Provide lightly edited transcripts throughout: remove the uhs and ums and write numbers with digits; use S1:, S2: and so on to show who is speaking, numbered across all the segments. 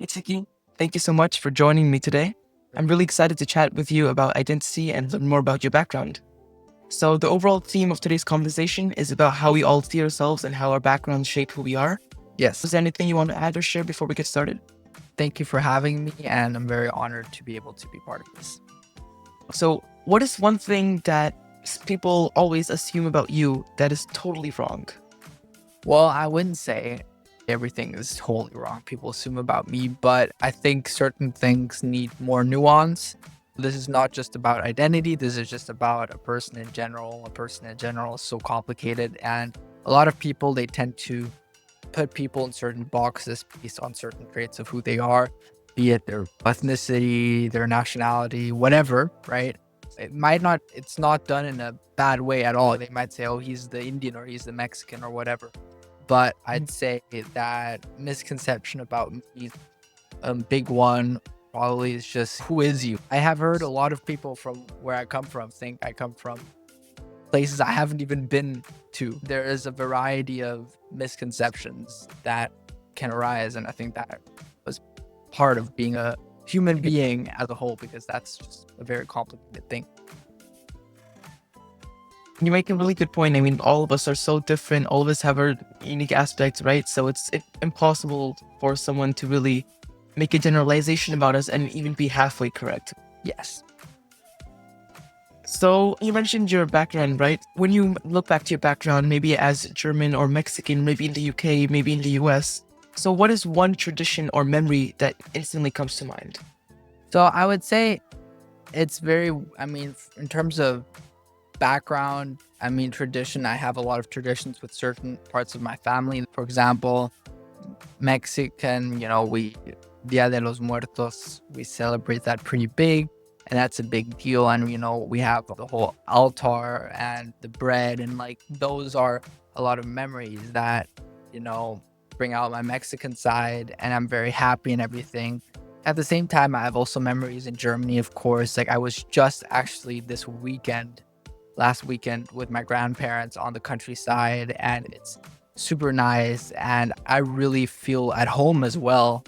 S1: Hey Tiki, thank you so much for joining me today. I'm really excited to chat with you about identity and learn more about your background. So, the overall theme of today's conversation is about how we all see ourselves and how our backgrounds shape who we are.
S2: Yes.
S1: Is there anything you want to add or share before we get started?
S2: Thank you for having me, and I'm very honored to be able to be part of this.
S1: So, what is one thing that people always assume about you that is totally wrong?
S2: Well, I wouldn't say everything is totally wrong. People assume about me, but I think certain things need more nuance. This is not just about identity. This is just about a person in general. A person in general is so complicated, and a lot of people, they tend to put people in certain boxes based on certain traits of who they are, be it their ethnicity, their nationality, whatever, right? It's not done in a bad way at all. They might say, oh, he's the Indian or he's the Mexican or whatever. But I'd say that misconception about me, big one, probably is just who is you? I have heard a lot of people from where I come from think I come from places I haven't even been to. There is a variety of misconceptions that can arise, and I think that was part of being a human being as a whole, because that's just a very complicated thing.
S1: You make a really good point. I mean, all of us are so different. All of us have our unique aspects, right? So it's impossible for someone to really make a generalization about us and even be halfway correct.
S2: Yes.
S1: So you mentioned your background, right? When you look back to your background, maybe as German or Mexican, maybe in the UK, maybe in the US. So what is one tradition or memory that instantly comes to mind?
S2: So I would say it's very, in terms of background, tradition, I have a lot of traditions with certain parts of my family. For example, Mexican, we Dia de los Muertos, we celebrate that pretty big, and that's a big deal. And we have the whole altar and the bread, and like those are a lot of memories that you know bring out my Mexican side, and I'm very happy and everything. At the same time, I have also memories in Germany, of course. Like I was just actually last weekend with my grandparents on the countryside, and it's super nice, and I really feel at home as well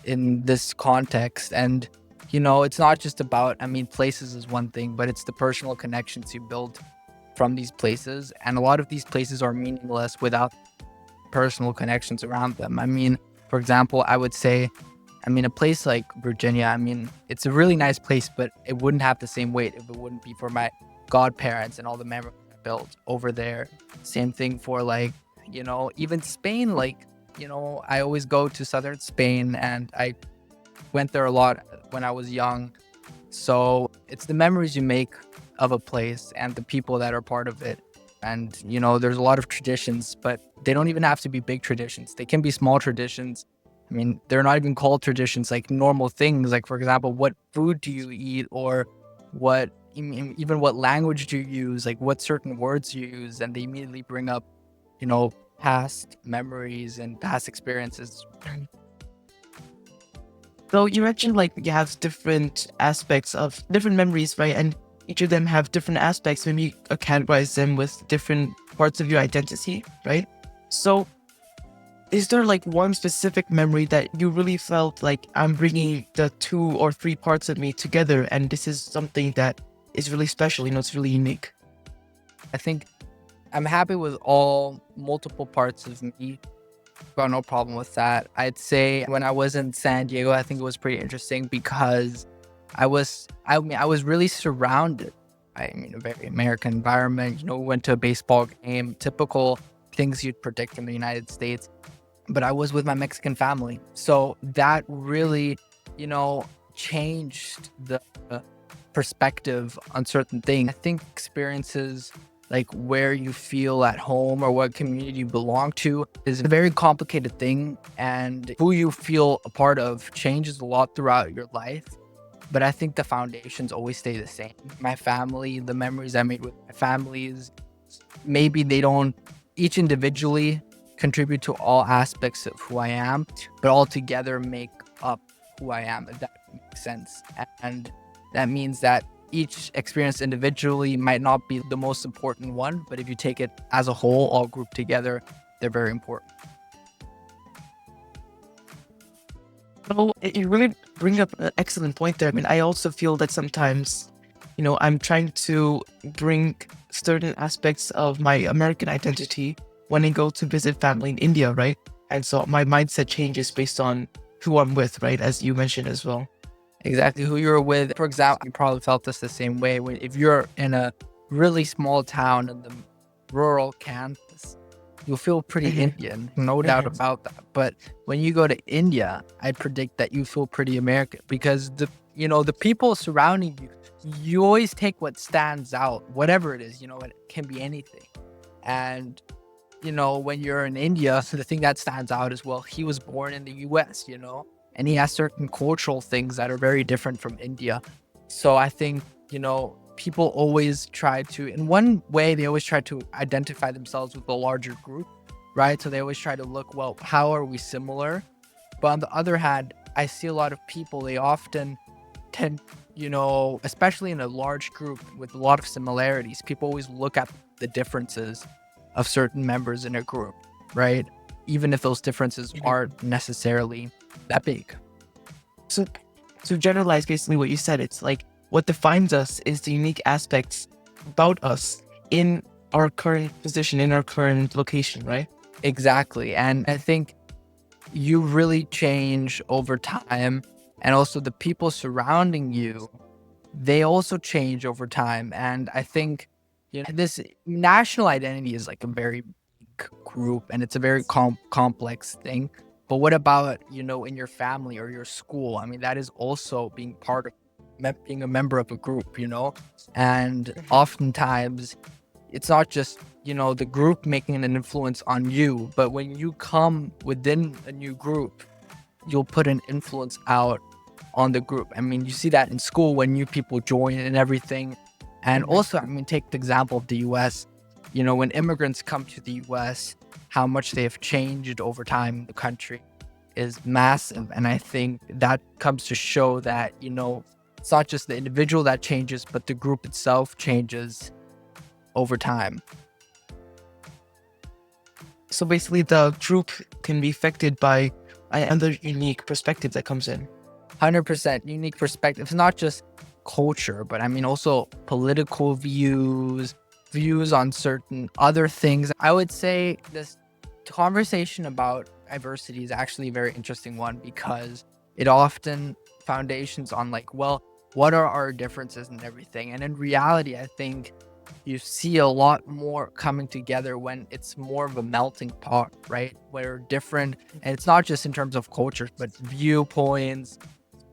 S2: in this context. And it's not just about, places is one thing, but it's the personal connections you build from these places, and a lot of these places are meaningless without personal connections around them. For example, I would say, a place like Virginia, it's a really nice place, but it wouldn't have the same weight if it wouldn't be for my godparents and all the memories I built over there. Same thing for even Spain. I always go to southern Spain, and I went there a lot when I was young. So it's the memories you make of a place and the people that are part of it. And, there's a lot of traditions, but they don't even have to be big traditions. They can be small traditions. They're not even called traditions, like normal things. Like, for example, what food do you eat, or even what language do you use, like what certain words you use, and they immediately bring up, past memories and past experiences.
S1: So you mentioned like you have different aspects of different memories, right? And each of them have different aspects. Maybe you categorize them with different parts of your identity, right? So is there like one specific memory that you really felt like I'm bringing the 2 or 3 parts of me together, and this is something that is really special, it's really unique?
S2: I think I'm happy with all multiple parts of me. Got no problem with that. I'd say when I was in San Diego, I think it was pretty interesting because I was really surrounded. A very American environment. We went to a baseball game, typical things you'd predict from the United States. But I was with my Mexican family, so that really, changed the perspective on certain things. I think experiences like where you feel at home or what community you belong to is a very complicated thing, and who you feel a part of changes a lot throughout your life. But I think the foundations always stay the same. My family, the memories I made with my families, maybe they don't each individually contribute to all aspects of who I am, but all together make up who I am, if that makes sense. And that means that each experience individually might not be the most important one, but if you take it as a whole, all grouped together, they're very important.
S1: So you really bring up an excellent point there. I mean, I also feel that sometimes, I'm trying to bring certain aspects of my American identity when I go to visit family in India, right? And so my mindset changes based on who I'm with, right? As you mentioned as well.
S2: Exactly who you're with. For example, you probably felt this the same way. If you're in a really small town in the rural Kansas, you'll feel pretty
S1: Hmm.
S2: Indian, no doubt
S1: Hmm.
S2: about that. But when you go to India, I predict that you feel pretty American because the people surrounding you, you always take what stands out, whatever it is. It can be anything. And when you're in India, the thing that stands out is, well, he was born in the US, and he has certain cultural things that are very different from India. So I think, people always try to, in one way, they always try to identify themselves with a larger group, right? So they always try to look, well, how are we similar? But on the other hand, I see a lot of people, they often tend, especially in a large group with a lot of similarities, people always look at the differences of certain members in a group, right? Even if those differences aren't necessarily that big.
S1: So to generalize basically what you said, it's like what defines us is the unique aspects about us in our current position, in our current location, right?
S2: Exactly. And I think you really change over time. And also the people surrounding you, they also change over time. And I think this national identity is like a very big group and it's a very complex thing. But what about, in your family or your school? I mean, that is also being part of being a member of a group, and oftentimes it's not just, the group making an influence on you, but when you come within a new group, you'll put an influence out on the group. I mean, you see that in school when new people join and everything. And
S1: Mhm.
S2: also, I mean, take the example of the US. When immigrants come to the US, how much they have changed over time in the country is massive. And I think that comes to show that, it's not just the individual that changes, but the group itself changes over time.
S1: So basically, the group can be affected by another unique perspective that comes in.
S2: 100% unique perspective. It's not just culture, but I mean also political views on certain other things. I would say this conversation about diversity is actually a very interesting one because it often foundations on like, well, what are our differences and everything? And in reality, I think you see a lot more coming together when it's more of a melting pot, right? Where different, and it's not just in terms of cultures, but viewpoints,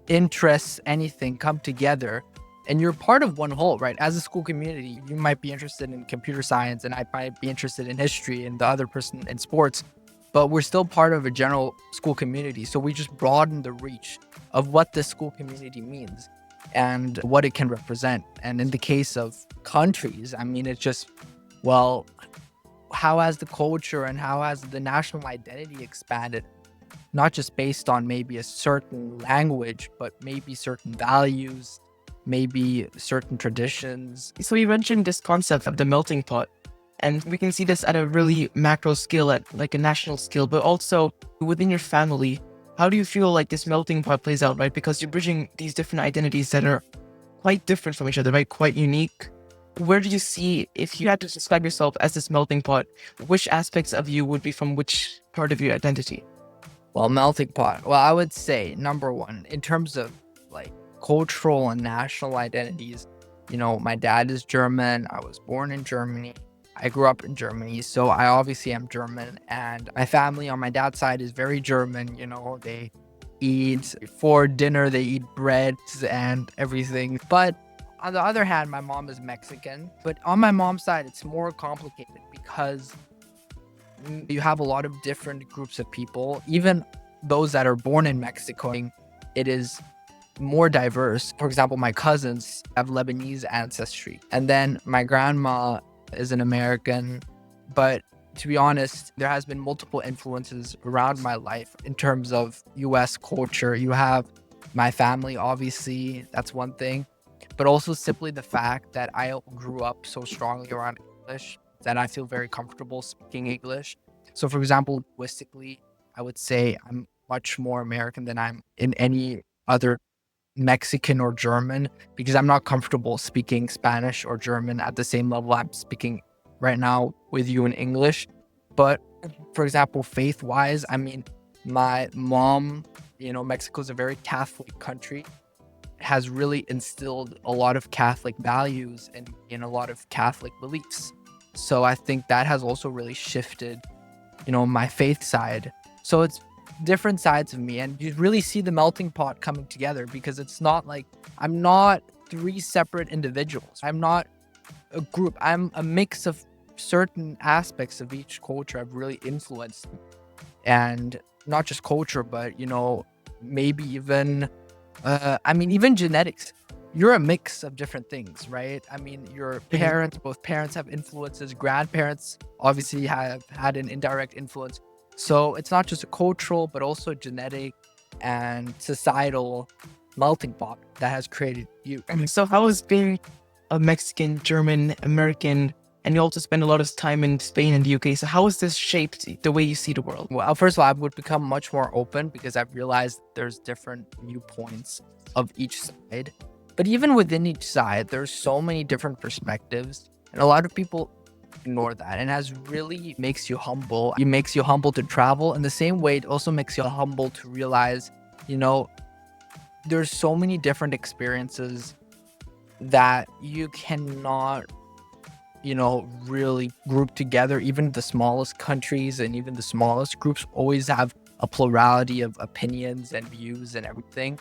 S2: interests, anything come together and you're part of one whole, right? As a school community, you might be interested in computer science and I might be interested in history and the other person in sports, but we're still part of a general school community. So we just broaden the reach of what the school community means and what it can represent. And in the case of countries, I mean, it's just, well, how has the culture and how has the national identity expanded? Not just based on maybe a certain language, but maybe certain values, maybe certain traditions.
S1: So you mentioned this concept of the melting pot, and we can see this at a really macro scale, at like a national scale, but also within your family. How do you feel like this melting pot plays out, right? Because you're bridging these different identities that are quite different from each other, right? Quite unique. Where do you see, if you had to describe yourself as this melting pot, which aspects of you would be from which part of your identity?
S2: Well, melting pot. Well, I would say number one, in terms of like cultural and national identities, my dad is German. I was born in Germany. I grew up in Germany. So I obviously am German. And my family on my dad's side is very German. They eat for dinner, they eat breads and everything. But on the other hand, my mom is Mexican. But on my mom's side, it's more complicated because you have a lot of different groups of people, even those that are born in Mexico. It is more diverse. For example, my cousins have Lebanese ancestry, and then my grandma is an American. But to be honest, there has been multiple influences around my life in terms of US culture. You have my family, obviously, that's one thing, but also simply the fact that I grew up so strongly around English that I feel very comfortable speaking English. So, for example, linguistically, I would say I'm much more American than I'm in any other Mexican or German, because I'm not comfortable speaking Spanish or German at the same level I'm speaking right now with you in English. But for example, faith wise, I mean, my mom, Mexico is a very Catholic country, has really instilled a lot of Catholic values and in a lot of Catholic beliefs. So I think that has also really shifted, my faith side. So it's different sides of me, and you really see the melting pot coming together, because it's not like I'm not three separate individuals. I'm not a group. I'm a mix of certain aspects of each culture have really influenced me. And not just culture, but maybe even even genetics. You're a mix of different things, right? I mean, your
S1: Mhm.
S2: parents, both parents have influences, grandparents obviously have had an indirect influence. So it's not just a cultural, but also genetic and societal melting pot that has created you.
S1: And so how is being a Mexican, German, American, and you also spend a lot of time in Spain and the UK. So how has this shaped the way you see the world?
S2: Well, first of all, I would become much more open, because I've realized there's different viewpoints of each side. But even within each side, there's so many different perspectives, and a lot of people ignore that. And has really makes you humble. It makes you humble to travel. In the same way, it also makes you humble to realize, you know, there's so many different experiences that you cannot really group together. Even the smallest countries and even the smallest groups always have a plurality of opinions and views and everything.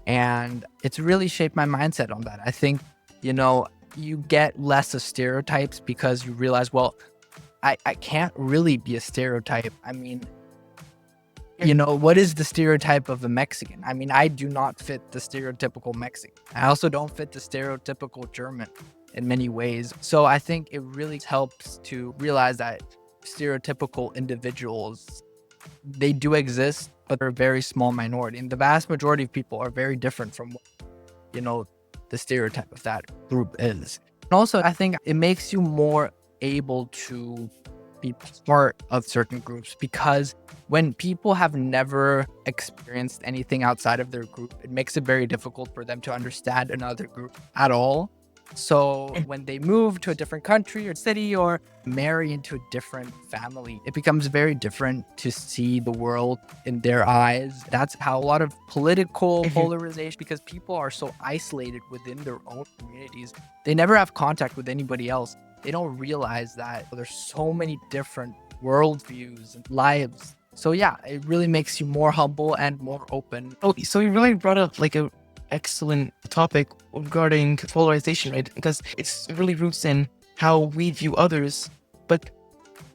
S2: And it's really shaped my mindset on that. I think, you get less of stereotypes, because you realize, well, I can't really be a stereotype. I mean, what is the stereotype of a Mexican? I mean, I do not fit the stereotypical Mexican. I also don't fit the stereotypical German in many ways. So I think it really helps to realize that stereotypical individuals, they do exist, but they're a very small minority. And the vast majority of people are very different from what, the stereotype of that group is. And also, I think it makes you more able to be part of certain groups, because when people have never experienced anything outside of their group, it makes it very difficult for them to understand another group at all. So when they move to a different country or city, or marry into a different family, it becomes very different to see the world in their eyes. That's how a lot of political polarization, because people are so isolated within their own communities, they never have contact with anybody else. They don't realize that there's so many different worldviews and lives. So yeah, it really makes you more humble and more open.
S1: Oh, so you really brought up like a excellent topic regarding polarization, right? Because it's really roots in how we view others. But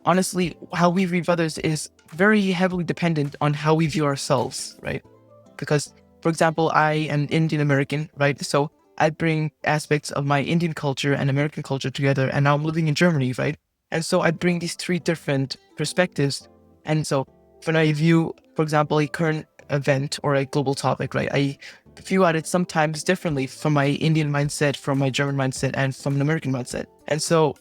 S1: honestly, how we view others is very heavily dependent on how we view ourselves, right? Because, for example, I am Indian American, right? So I bring aspects of my Indian culture and American culture together, and now I'm living in Germany, right? And so I bring these three different perspectives. And so when I view, for example, a current event or a global topic, right, I view at it sometimes differently from my Indian mindset, from my German mindset, and from an American mindset. And so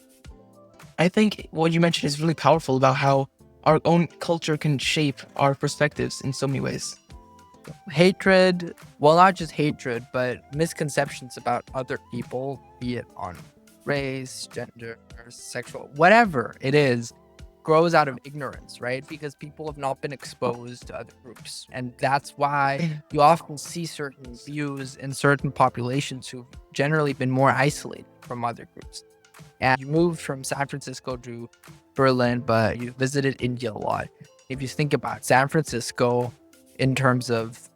S1: I think what you mentioned is really powerful about how our own culture can shape our perspectives in so many ways.
S2: Hatred, well, not just hatred, but misconceptions about other people, be it on race, gender, sexual, whatever it is, grows out of ignorance, right? Because people have not been exposed to other groups. And that's why you often see certain views in certain populations who've generally been more isolated from other groups. And you moved from San Francisco to Berlin, but you visited India a lot. If you think about San Francisco in terms of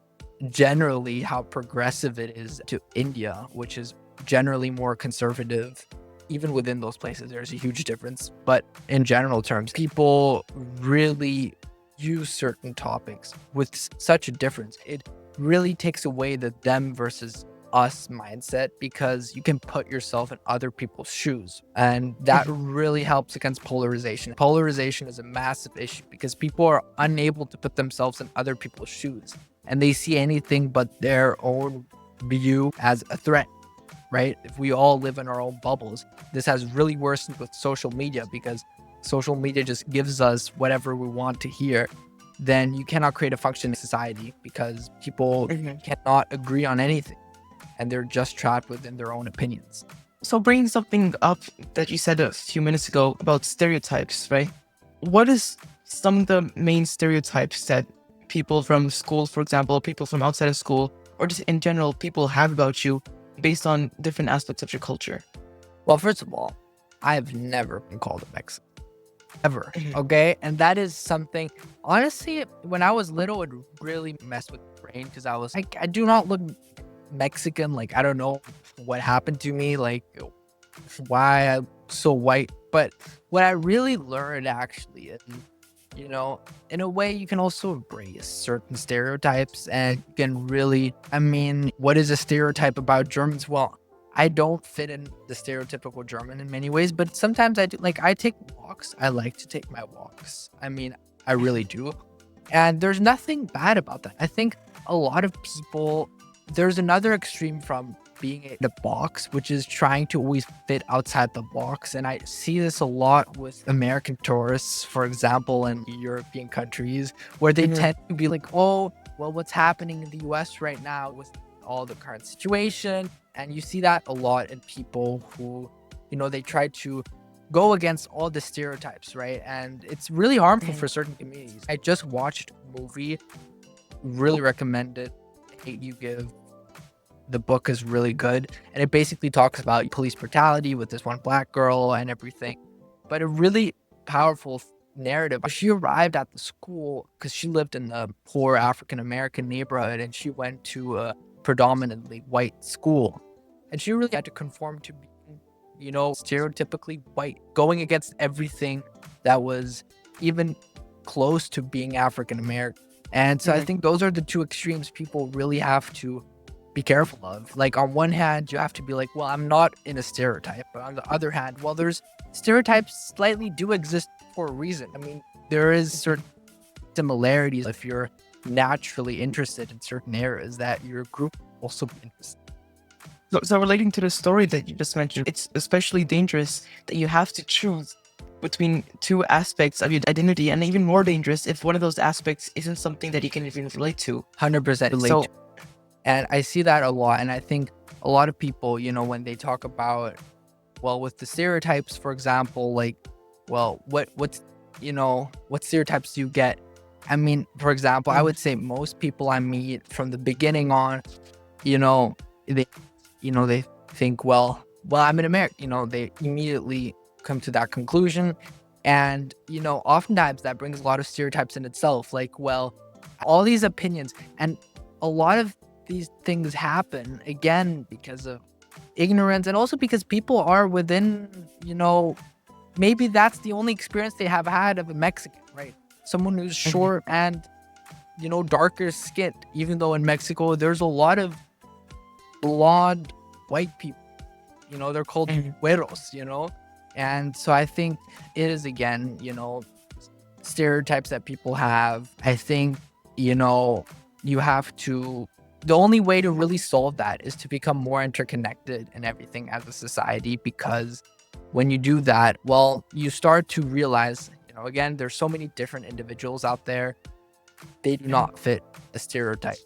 S2: generally how progressive it is to India, which is generally more conservative, even within those places, there's a huge difference. But in general terms, people really use certain topics with such a difference. It really takes away the them versus us mindset, because you can put yourself in other people's shoes, and that really helps against polarization. Polarization is a massive issue because people are unable to put themselves in other people's shoes, and they see anything but their own view as a threat, right? If we all live in our own bubbles, this has really worsened with social media, because social media just gives us whatever we want to hear. then you cannot create a functioning society because people
S1: Mhm.
S2: cannot agree on anything and they're just trapped within their own opinions.
S1: So bringing something up that you said a few minutes ago about stereotypes, right? What is some of the main stereotypes that people from school, for example, people from outside of school, or just in general, people have about you based on different aspects of your culture?
S2: Well, first of all, I've never been called a Mexican. Ever.
S1: Mhm.
S2: Okay. And that is something, honestly, when I was little, it really messed with my brain because I was like, I do not look Mexican. Like, I don't know what happened to me, like, why I'm so white. But what I really learned actually is, in a way, you can also embrace certain stereotypes and you can really, I mean, what is a stereotype about Germans? Well, I don't fit in the stereotypical German in many ways, but sometimes I do. Like, I take walks. I like to take my walks. I mean, I really do. And there's nothing bad about that. I think a lot of people, there's another extreme from being in a box, which is trying to always fit outside the box. And I see this a lot with American tourists, for example, in European countries, where they
S1: Mhm.
S2: tend to be like, oh, well, what's happening in the US right now with all the current situation? And you see that a lot in people who, they try to go against all the stereotypes, right? And it's really harmful
S1: Mhm.
S2: for certain communities. I just watched a movie, really recommend it. Hate You Give. The book is really good. And it basically talks about police brutality with this one black girl and everything. But a really powerful narrative. She arrived at the school because she lived in a poor African American neighborhood and she went to a predominantly white school. And she really had to conform to being, stereotypically white, going against everything that was even close to being African American. And so I
S1: Mhm.
S2: think those are the two extremes people really have to be careful of. Like, on one hand, you have to be like, well, I'm not in a stereotype. But on the other hand, well, there's stereotypes slightly do exist for a reason. I mean, there is certain similarities if you're naturally interested in certain areas that your group will also be interested.
S1: So relating to the story that you just mentioned, it's especially dangerous that you have to choose between two aspects of your identity, and even more dangerous if one of those aspects isn't something that you can even relate to.
S2: 100% relate
S1: So,
S2: to. And I see that a lot. And I think a lot of people, when they talk about, well, with the stereotypes, for example, like, well, what stereotypes do you get? I mean, for example, I
S1: Mhm.
S2: would say most people I meet from the beginning on, you know, they, they think, well, I'm an American, they immediately come to that conclusion. And, oftentimes that brings a lot of stereotypes in itself. Like, well, all these opinions and a lot of these things happen again because of ignorance and also because people are within, maybe that's the only experience they have had of a Mexican, right? Someone who's
S1: Mhm.
S2: short and, darker skinned, even though in Mexico there's a lot of blonde white people, they're called
S1: Mhm.
S2: güeros, And so I think it is again, stereotypes that people have. I think, you have to, the only way to really solve that is to become more interconnected in everything as a society, because when you do that, well, you start to realize, again, there's so many different individuals out there. They do
S1: Mhm.
S2: not fit a stereotype.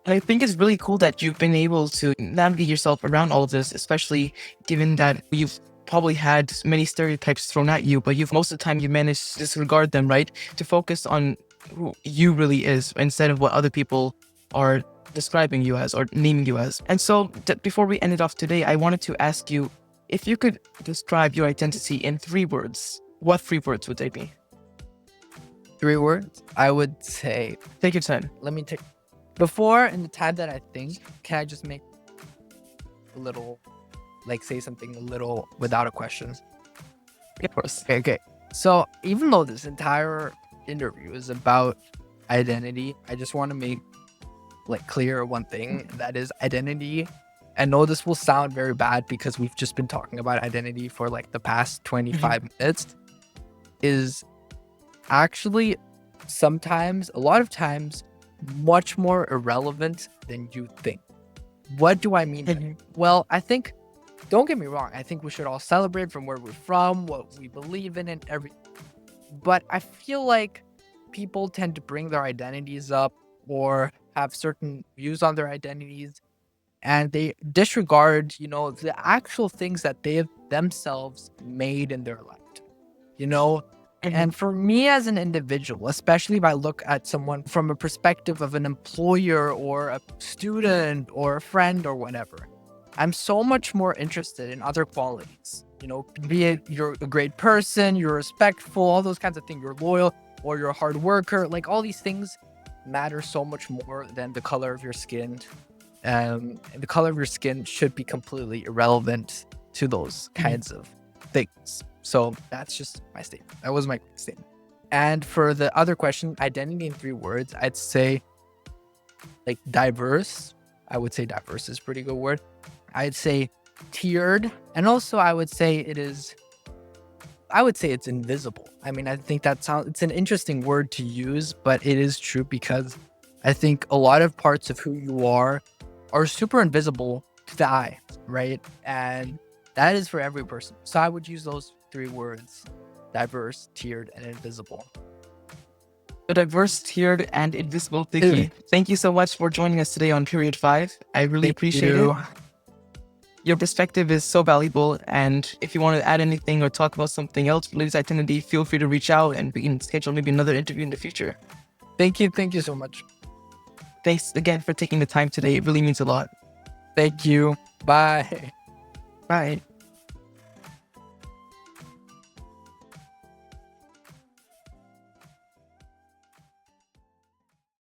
S1: And I think it's really cool that you've been able to navigate yourself around all of this, especially given that you've probably had many stereotypes thrown at you, but you've most of the time you managed to disregard them, right? To focus on who you really is instead of what other people are describing you as or naming you as. And so before we end it off today, I wanted to ask you if you could describe your identity in 3 words, what 3 words would they be?
S2: 3 words, I would say,
S1: Take your time.
S2: let me take, before in the time that I think, can I just make a little, like, say something a little without a question?
S1: Of course.
S2: Okay. So even though this entire interview is about identity, I just want to make clear one thing, and that is identity. I know this will sound very bad because we've just been talking about identity for the past
S1: Mhm.
S2: 25 minutes, is actually sometimes, a lot of times, much more irrelevant than you think. What do I mean by that?
S1: Mhm.
S2: Well, I think, don't get me wrong, I think we should all celebrate from where we're from, what we believe in, and everything. But I feel like people tend to bring their identities up or have certain views on their identities, and they disregard, the actual things that they have themselves made in their life, you know?
S1: Mhm.
S2: And for me as an individual, especially if I look at someone from a perspective of an employer or a student or a friend or whatever, I'm so much more interested in other qualities. Be it you're a great person, you're respectful, all those kinds of things, you're loyal, or you're a hard worker. Like all these things matter so much more than the color of your skin. The color of your skin should be completely irrelevant to those
S1: Mhm.
S2: kinds of things. So that's just my statement. That was my statement. And for the other question, identity in 3 words, I'd say like diverse. I would say diverse is a pretty good word. I'd say tiered. And also I would say it's invisible. I mean, I think it's an interesting word to use, but it is true because I think a lot of parts of who you are super invisible to the eye, right? And that is for every person. So I would use those 3 words: diverse, tiered, and invisible.
S1: The diverse, tiered, and invisible
S2: Thank
S1: Tiki. Thank you so much for joining us today on Period 5. I really appreciate it.
S2: you.
S1: Your perspective is so valuable, and if you want to add anything or talk about something else related to identity, feel free to reach out and we can schedule maybe another interview in the future.
S2: Thank you. Thank you so much.
S1: Thanks again for taking the time today. It really means a lot.
S2: Thank you. Bye.
S1: Bye.